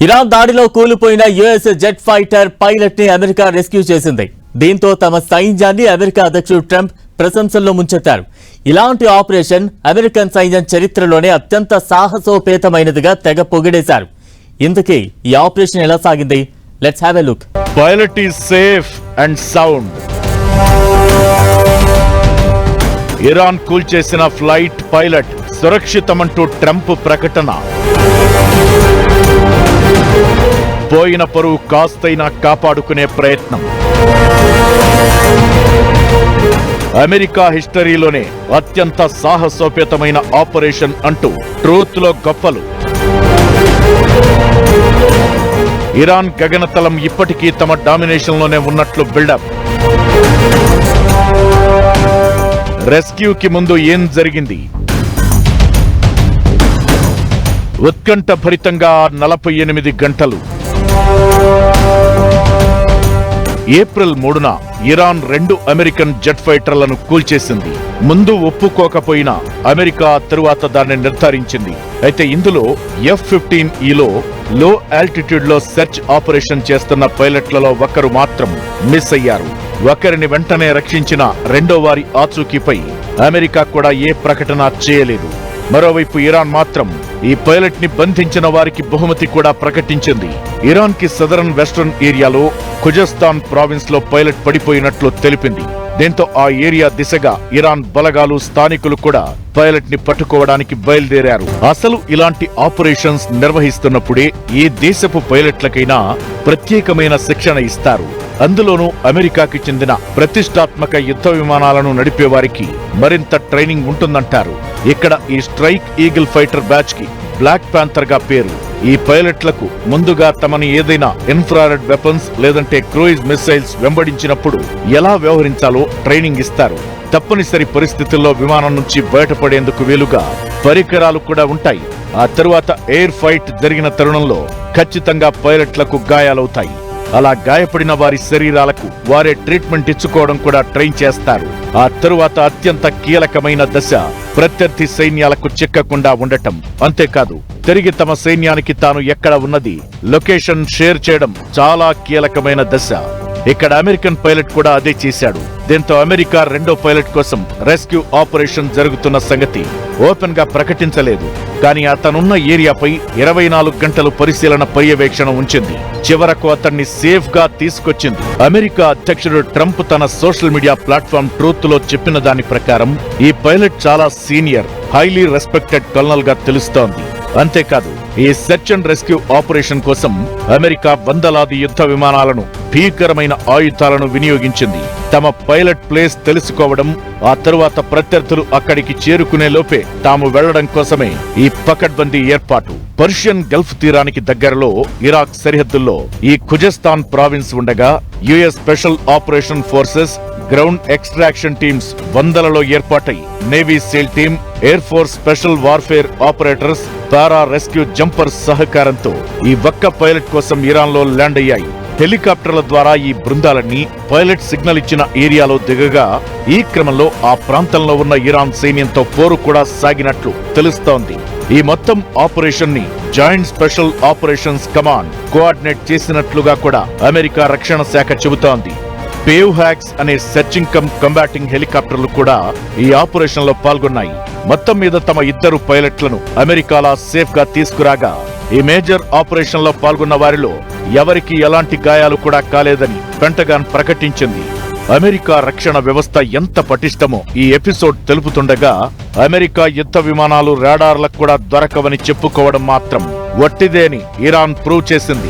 Iran దాడిలో కూలిపోయిన US jet fighter pilot ని అమెరికా రెస్క్యూ చేసింది. దీంతో తమ సైన్యాన్ని అమెరికా అధ్యక్షుడు ట్రంప్ ప్రశంసల్లో ముంచెత్తారు. ఇలాంటి ఆపరేషన్ అమెరికన్ సైన్యం చరిత్రలోనే అత్యంత సాహసోపేతమైనదిగా తెగ పొగిడేశారు. ఇంతకీ ఈ ఆపరేషన్ ఎలా సాగింది? Let's have a look. Pilot is safe and sound. Iran కూల్చేసిన ఫ్లైట్ పైలట్ సురక్షితమంటూ ట్రంప్ ప్రకటన. పోయిన పరువు కాస్తైనా కాపాడుకునే ప్రయత్నం. అమెరికా హిస్టరీలోనే అత్యంత సాహసోపేతమైన ఆపరేషన్ అంటూ ట్రూత్ లో గొప్పలు. ఇరాన్ గగనతలం ఇప్పటికీ తమ డామినేషన్లోనే ఉన్నట్లు బిల్డప్. రెస్క్యూకి ముందు ఏం జరిగింది? ఉత్కంఠభరితంగా 48 గంటలు. ఏప్రిల్ 3న ఇరాన్ 2 అమెరికన్ జెట్ ఫైటర్లను కూల్చేసింది. ముందు ఒప్పుకోకపోయినా అమెరికా తరువాత దాన్ని నిర్ధారించింది. అయితే ఇందులో F-15Eలో లో ఆల్టిట్యూడ్ లో సెర్చ్ ఆపరేషన్ చేస్తున్న పైలట్లలో ఒకరు మాత్రం మిస్ అయ్యారు. ఒకరిని వెంటనే రక్షించిన రెండో వారి ఆచూకీపై అమెరికా కూడా ఏ ప్రకటన చేయలేదు. మరోవైపు ఇరాన్ మాత్రం ఈ పైలట్ ని బంధించిన వారికి బహుమతి కూడా ప్రకటించింది. ఇరాన్ కి సదరన్ వెస్టర్న్ ఏరియాలో ఖుజస్థాన్ ప్రావిన్స్ లో పైలట్ పడిపోయినట్లు తెలిపింది. దీంతో ఆ ఏరియా దిశగా ఇరాన్ బలగాలు స్థానికులు కూడా పైలట్ ని పట్టుకోవడానికి బయలుదేరారు. అసలు ఇలాంటి ఆపరేషన్స్ నిర్వహిస్తున్నప్పుడే ఏ దేశపు పైలట్లకైనా ప్రత్యేకమైన శిక్షణ ఇస్తారు. అందులోనూ అమెరికాకి చెందిన ప్రతిష్టాత్మక యుద్ధ విమానాలను నడిపేవారికి మరింత ట్రైనింగ్ ఉంటుందంటారు. ఇక్కడ ఈ స్ట్రైక్ ఈగిల్ ఫైటర్ బ్యాచ్ కి బ్లాక్ ప్యాంథర్ గా పేరు. ఈ పైలట్లకు ముందుగా తమని ఏదైనా ఇన్ఫ్రారెడ్ వెపన్స్ లేదంటే క్రూయిజ్ మిసైల్స్ వెంబడించినప్పుడు ఎలా వ్యవహరించాలో ట్రైనింగ్ ఇస్తారు. తప్పనిసరి పరిస్థితుల్లో విమానం నుంచి బయటపడేందుకు వీలుగా పరికరాలు కూడా ఉంటాయి. ఆ తరువాత ఎయిర్ ఫైట్ జరిగిన తరుణంలో ఖచ్చితంగా పైలట్లకు గాయాలవుతాయి. అలా గాయపడిన వారి శరీరాలకు వారే ట్రీట్మెంట్ ఇచ్చుకోవడం కూడా ట్రైన్ చేస్తారు. ఆ తరువాత అత్యంత కీలకమైన దశ ప్రత్యర్థి సైన్యాలకు చిక్కకుండా ఉండటం. అంతేకాదు తిరిగి తమ సైన్యానికి తాను ఎక్కడ ఉన్నది లొకేషన్ షేర్ చేయడం చాలా కీలకమైన దశ. ఇక్కడ అమెరికన్ పైలట్ కూడా అదే చేశాడు. దీంతో అమెరికా రెండో పైలట్ కోసం రెస్క్యూ ఆపరేషన్ జరుగుతున్న సంగతి ఓపెన్ గా ప్రకటించలేదు. కానీ అతనున్న ఏరియాపై 24 గంటలు పరిశీలన పర్యవేక్షణ ఉంచింది. చివరకు అతన్ని సేఫ్ గా తీసుకొచ్చింది. అమెరికా అధ్యక్షుడు ట్రంప్ తన సోషల్ మీడియా ప్లాట్ఫామ్ ట్రూత్ లో చెప్పిన దాని ప్రకారం ఈ పైలట్ చాలా సీనియర్, హైలీ రెస్పెక్టెడ్ కల్నల్ గా తెలుస్తోంది. అంతేకాదు ఈ సెర్చ్ అండ్ రెస్క్యూ ఆపరేషన్ కోసం అమెరికా వందలాది యుద్ధ విమానాలను, భీకరమైన ఆయుధాలను వినియోగించింది. తమ పైలట్ ప్లేస్ తెలుసుకోవడం, ఆ తరువాత ప్రత్యర్థులు అక్కడికి చేరుకునే లోపే తాము వెళ్లడం కోసమే ఈ పకడ్బందీ ఏర్పాటు. పర్షియన్ గల్ఫ్ తీరానికి దగ్గరలో ఇరాక్ సరిహద్దుల్లో ఈ ఖుజస్థాన్ ప్రావిన్స్ ఉండగా US special operation forces, ground extraction teams వందలలో ఏర్పాటై navy seal team, air force special warfare operators, para rescue jumpers సహకారంతో ఈ ఒక్క పైలట్ కోసం ఇరాన్ లో ల్యాండ్ అయ్యాయి. హెలికాప్టర్ల ద్వారా ఈ బృందాలన్నీ పైలట్ సిగ్నల్ ఇచ్చిన ఏరియాలో దిగగా ఈ క్రమంలో ఆ ప్రాంతంలో ఉన్న ఇరాన్ సైన్యంతో పోరు కూడా సాగినట్లు తెలుస్తోంది. ఈ మొత్తం ఆపరేషన్ ని joint special operations command coordinate చేసినట్లుగా కూడా అమెరికా రక్షణ శాఖ చెబుతోంది. పేవ్ హ్యాక్స్ అనే సెర్చింగ్ కమ్ కంబాటింగ్ హెలికాప్టర్లు కూడా ఈ ఆపరేషన్ లో పాల్గొన్నాయి. మొత్తం మీద తమ 2 పైలట్లను అమెరికాలా సేఫ్ గా తీసుకురాగా ఈ మేజర్ ఆపరేషన్ లో పాల్గొన్న వారిలో ఎవరికి ఎలాంటి గాయాలు కూడా కాలేదని పెంటగాన్ ప్రకటించింది. అమెరికా రక్షణ వ్యవస్థ ఎంత పటిష్టమో ఈ ఎపిసోడ్ తెలుపుతుండగా అమెరికా యుద్ధ విమానాలు రాడార్లకు కూడా దొరకవని చెప్పుకోవడం మాత్రం వట్టిదే అని ఇరాన్ ప్రూవ్ చేసింది.